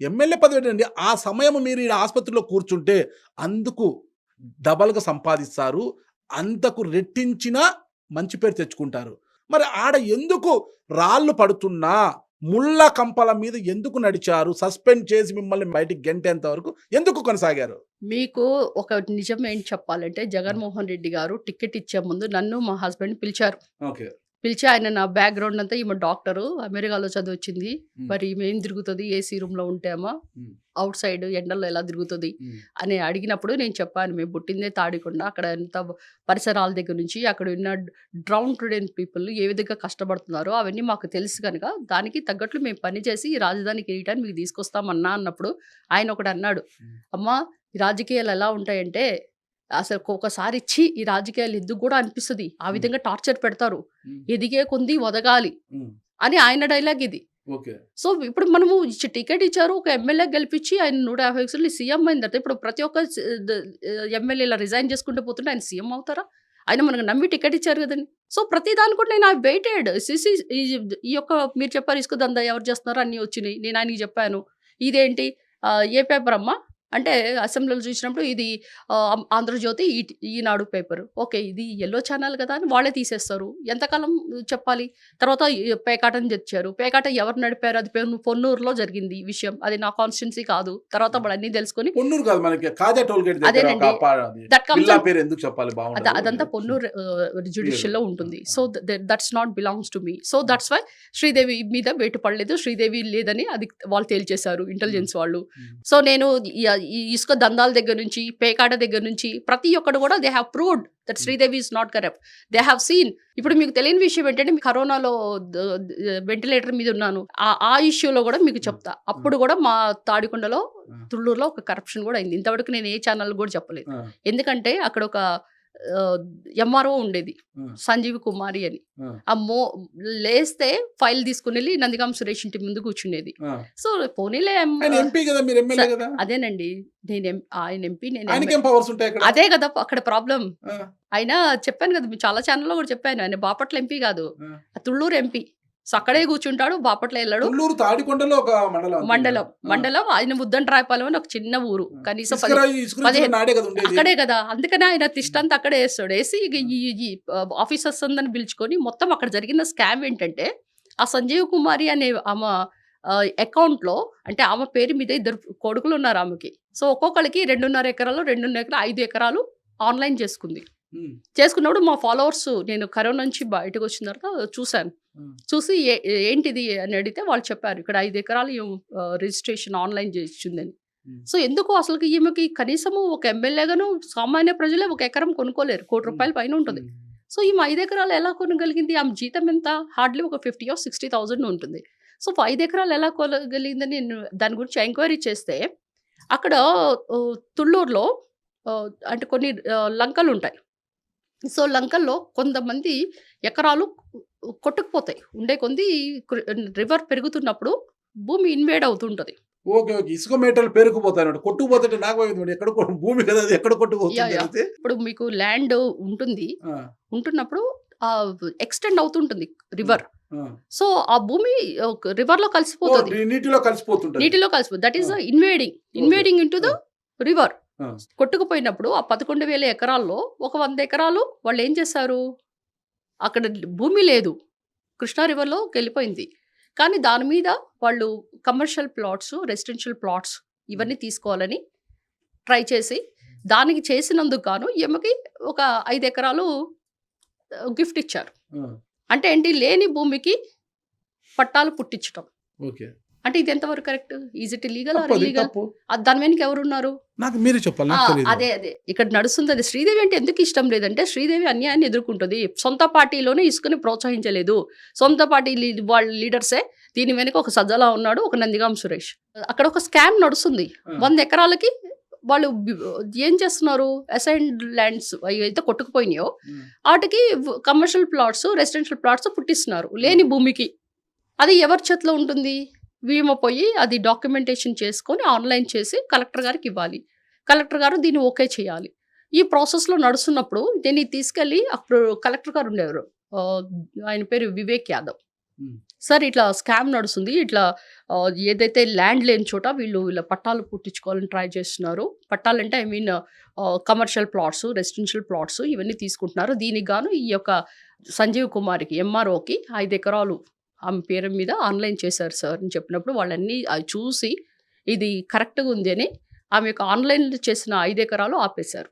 MLA పదవి ఏంటండి? ఆ సమయం మీరు ఈడ ఆస్పత్రిలో కూర్చుంటే అందుకు డబల్‌గా సంపాదిస్తారు. అంతకు రెట్టించిన మంచి పేరు తెచ్చుకుంటారు. మరి ఆడ ఎందుకు రాళ్ళు పడుతున్నా, ముళ్ళ కంపల మీద ఎందుకు నడిచారు? సస్పెండ్ చేసి మిమ్మల్ని బయటికి గెంటేంత వరకు ఎందుకు కొనసాగారు? మీకు ఒక నిజం ఏంటి చెప్పాలంటే, జగన్మోహన్ రెడ్డి గారు టికెట్ ఇచ్చే ముందు నన్ను, మా హస్బెండ్‌ని పిలిచారు. ఓకే. పిలిచి ఆయన నా బ్యాక్‌గ్రౌండ్ అంతా ఈమె డాక్టరు, అమెరికాలో చదివొచ్చింది. హ్మ్. మరి ఈమె ఏం తిరుగుతది ఏసీ రూమ్‌లో ఉంటే హ్మ్. ఔట్ సైడ్ ఎండల్లో ఎలా తిరుగుతది హ్మ్. అని అడిగినప్పుడు నేను చెప్పాను. మేము పుట్టిందే తాడికొండ. అక్కడ ఎంత పరిసరాల దగ్గర నుంచి అక్కడ ఉన్న డౌన్ టు డెన్ పీపుల్ ఏ విధంగా కష్టపడుతున్నారో అవన్నీ మాకు తెలుసు గనక, దానికి తగ్గట్లు మేము పని చేసి ఈ రాజధాని కిరీటాన్ని మీకు తీసుకొస్తామన్నా అన్నప్పుడు ఆయన ఒకటన్నాడు. హ్మ్. అమ్మా ఈ రాజకీయాలు ఎలా ఉంటాయంటే అసలు ఒక్కొక్కసారి ఛీ! ఈ రాజకీయాలు ఎందుకు గూడా అనిపిస్తది. ఆ హ్మ్. విధంగా టార్చర్ పెడతారు. హ్మ్. ఎదిగే కొంది ఒదగాలి హ్మ్. అని ఆయన డైలాగ్ ఇది. ఓకే. సో, ఇప్పుడు మనము టికెట్ ఇచ్చారు. ఒక ఎమ్మెల్యే గెలిపించి ఆయన 150 సీట్లు సీఎం అయిన తర్వాత ఇప్పుడు ప్రతి ఒక్క ఎమ్మెల్యే ఇలా రిజైన్ చేసుకుంటూ పోతుంటే ఆయన సీఎం అవుతారా? ఆయన మనకు నమ్మి టికెట్ ఇచ్చారు గదండీ! సో, ప్రతి దానికి కూడా నేను ఐ వెయిటెడ్. ఈ ఈ యొక్క మీరు చెప్పారు ఇసుక దందా ఎవరు చేస్తున్నారో అన్నీ వచ్చినియి. నేను ఆయనకి జెప్పాను. ఇదేంటి ఏ పేపర్ అమ్మా? అంటే అసెంబ్లీలో చూసినప్పుడు ఇది ఆంధ్రజ్యోతి, ఈనాడు పేపరు. ఓకే. ఇది యెల్లో ఛానెల్ గదా! అని వాళ్ళే తీసేస్తారు. ఎంతకాలం చెప్పాలి? తర్వాత పేకాటని తెచ్చారు. పేకాట ఎవరు నడిపారు? అది పొన్నూరులో జరిగింది ఈ విషయం. అది నా కాన్స్టిట్యున్సీ కాదు. తర్వాత హ్మ్. వాళ్ళన్నీ తెలుసుకొని పొన్నూరు కాదు మనకి కాజా టోల్‌గేట్ దగ్గర ఒక అదేనండి. అది దట్ కమ్స్ విల్లా అన్ పేరు ఎందుకు చెప్పాలి బావుండదు. అదంతా పొన్నూరు పిఎల్. జ్యుడిషియల్‌లో ఆ! ఉంటుంది. ఆ! So, that's not belongs to me. So, హ్మ్. దట్స్ వై శ్రీదేవి మీద వేటు పడలేదు. శ్రీదేవి లేదని అది వాళ్ళు తేల్చేశారు హ్మ్. ఇంటెలిజెన్స్ వాళ్ళు. హ్మ్. సో, నేను ఈ ఇసుక దందాల దగ్గర నుంచి, పేకాట దగ్గర నుంచి ప్రతి ఒక్కడు కూడా దే హావ్ ప్రూవ్డ్ దట్ హ్మ్. Sridevi is not corrupt. They have seen. ఇప్పుడు మీకు తెలియని విషయం ఏంటంటే, కరోనాలో ద వెంటిలేటర్ మీద ఉన్నాను. ఆ ఇష్యూలో గూడా మీకు హ్మ్. చెప్తా. హ్మ్. అప్పుడు గూడా మా తాడికొండలో, ఆ! తుళ్ళూరులో ఒక కరప్షన్ గూడా అయింది. ఇంతవరకు నేను ఏ ఛానెల్‌కి గూడా చెప్పలేదు. ఆ! ఎందుకంటే అక్కడ ఒక ఆహ్, ఎంఆర్ఓ ఉండేది. ఆ! సంజీవ్ కుమారి అని. ఆ! ఆ మో లేస్తే ఫైల్ తీసుకొనెళ్ళి నందిగాం సురేష్ ఇంటి ముందు కూర్చునేది. ఆ! సో, పోనీలే ఆయన ఎంపీ గదా! మీరు స ఎమ్మెల్యే గదా! అదేనండి. ఆయన ఎంపీ నేను ఆయనకేం పవర్స్ ఉంటాయి అక్కడ? అదే గదా! అక్కడ ప్రాబ్లమ్. ఆ! ఆయన చెప్పాను గదా! చాలా ఛానెల్‌లో గూడా చెప్పాను. ఆయన బాపట్ల ఎంపీ గాదు. ఆ! తుళ్ళూరు ఎంపీ. సో, అక్కడే కూర్చుంటాడు. బాపట్ల ఎళ్ళడు. తుళ్ళూరు తాడికొండలో ఒక మండలం అంతే గదా! మండలం. ఆ! మండలం ఆయన ముద్దంటరాయపాలెం అని ఒక చిన్న ఊరు. ఆ! కనీసం ఇసుక రీచ్‌లో 15 నాడే గదా ఉండేది. అక్కడే గదా! అందుకనే ఆయన హ్మ్. తిష్టంతా అక్కడే యేస్తాడు. యేసి ఇగ ఆ! ఈ ఈ ఆఫీసర్స్ అందరిని పిలుచుకొని మొత్తం అక్కడ జరిగిన స్కామ్ ఏంటంటే, ఆ సంజీవ్ కుమారి అనే ఆమె అకౌంట్‌లో అంటే ఆమె పేరు మీద ఇద్దరు కొడుకులున్నారు ఆమెకి. సో, ఒక్కొక్కళ్ళకి 2.5 ఎకరాలు, 2.5 ఎకరాలు, 5 ఎకరాలు ఆన్‌లైన్ చేసుకుంది. హ్మ్. చేసుకున్నప్పుడు మా ఫాలోవర్స్ నేను కరోనా నుంచి బయటకొచ్చిన తర్వాత చూసాను. హ్మ్. చూసి ఏంటిది అని అడిగితే వాళ్ళు చెప్పారు. ఇక్కడ 5 ఎకరాలు రిజిస్ట్రేషన్ ఆన్‌లైన్ చేసిందని. హ్మ్. సో, ఎందుకు అసలుకి ఈమెకి కనీసము ఒక ఎమ్మెల్యేగాను సామాన్య ప్రజలే ఒక ఎకరం కొనుక్కోలేరు. హ్మ్. ₹1,00,00,000 పైన ఉంటది. హ్మ్. సో, ఈమె 5 ఎకరాలు ఎలా కొనగలిగింది? ఆమె జీతం ఎంత? హార్డ్‌లీ ఒక 50 60,000 ఉంటుంది. సో, 5 ఎకరాలు ఎలా కొనగలిగిందని నేను దాని గురించి ఎంక్వైరీ చేస్తే అక్కడ తుళ్ళూరులో అంటే కొన్ని లంకలుంటాయి. సో, లంకల్లో కొంతమంది ఎకరాలు కొట్టుకుపోతాయి. ఉండే కొంది రివర్ పెరుగుతున్నప్పుడు భూమి ఇన్వేడ్ అవుతుంటది. ఓకే. ఓకే. ఇసుక మేటలు పేరుకుపోతాయన్నమాట. కొట్టుకుపోతుంటే నాకు భయమైంది. ఎక్కడ భూమి కదా! అది ఎక్కడ యాహ్! కొట్టుకుపోతుంది యాహ్! అనేసి. ఇప్పుడు మీకు ల్యాండ్ ఉంటుంది. ఆ! ఉంటున్నప్పుడు ఎక్స్‌టెండ్ అవుతుంటుంది హ్మ్. రివర్. ఆ! సో, ఆ భూమి రివర్‌లో ఓహ్! కలిసిపోతది. నీటిలో కలిసిపోతుంటది. నీటిలో కలిసిపోతది. That ah! Is invading. Okay. Invading into ah! The river. Ah! కొట్టుకుపోయినప్పుడు ఆ 11,000 ఎకరాల్లో ఒక 100 ఎకరాలు వాళ్ళేం చేశారు? అక్కడ భూమి లేదు. కృష్ణా రివర్‌లోకెళ్ళిపోయింది. కానీ దాని మీద వాళ్ళు కమర్షియల్ ప్లాట్స్, రెసిడెన్షియల్ ప్లాట్స్ హ్మ్. ఇవన్నీ తీసుకోవాలని ట్రై చేసి, దానికి చేసినందుకు గాను ఈమెకి ఒక 5 ఎకరాలు గిఫ్ట్ ఇచ్చారు. ఆ! అంటే ఏంటి? లేని భూమికి పట్టాలు పుట్టించటం. ఓకే. అంటే ఇది ఎంతవరకు correct? Is it legal are తప్పది. ఇల్లీగల్? తప్పు. దాని వెనక ఎవరున్నారు? నాకు మీరే చెప్పాలి. ఆ! నాకు తెలీదు. అదే. ఇక్కడ నడుస్తుందది. శ్రీదేవి అంటే ఎందుకు ఇష్టం లేదంటే, శ్రీదేవి అన్యాయాన్ని ఎదుర్కొంటది. సొంత పార్టీలోనే ఇసుకని ప్రోత్సహించలేదు. సొంత పార్టీ వాళ్ళ లీడర్సే దీని వెనక ఒక సజ్జలా ఉన్నాడు, ఒక నందిగాం సురేష్. అక్కడ ఒక స్కామ్ నడుస్తుంది. ఆ! 100 ఎకరాలకి వాళ్ళు ఏం చేస్తున్నారు? అసైన్డ్ ల్యాండ్స్ ఏవైతే కొట్టుకుపోయినాయో, హ్మ్. ఆటికి కమర్షియల్ ప్లాట్స్, రెసిడెన్షియల్ ప్లాట్స్ పుట్టిస్తున్నారు. హ్మ్. లేని భూమికి. అది ఎవరి చేతిలో ఉంటుంది? వీమ పోయి అది డాక్యుమెంటేషన్ చేసుకొని ఆన్‌లైన్ చేసి కలెక్టర్ గారికివ్వాలి. కలెక్టర్ గారు దీన్ని ఓకే చేయాలి. ఈ ప్రాసెస్‌లో నడుస్తున్నప్పుడు దీన్ని తీసుకెళ్ళి అప్పుడు కలెక్టర్ గారు ఉండేవారు. ఆహ్, ఆయన పేరు వివేక్ యాదవ్. హ్మ్. సార్ ఇట్లా స్కామ్ నడుస్తుంది. ఇట్లా ఏదైతే ల్యాండ్ లేని చోట వీళ్ళు ఇలా పట్టాలు పుట్టించుకోవాలని ట్రై చేస్తున్నారు. పట్టాలంటే I mean commercial plots, residential plots ఇవన్నీ తీసుకుంటున్నారు. దీనికి గాను ఈ యొక్క సంజీవ్ కుమార్‌కి ఎంఆర్‌ఓకి 5 ఎకరాలు ఆమె పేరు మీద ఆన్‌లైన్ చేశారు సార్ అని చెప్పినప్పుడు వాళ్ళన్నీ అవి చూసి ఇది కరెక్ట్‌గా ఉంది అని ఆమె యొక్క ఆన్‌లైన్‌లో చేసిన 5 ఎకరాలు ఆపేశారు.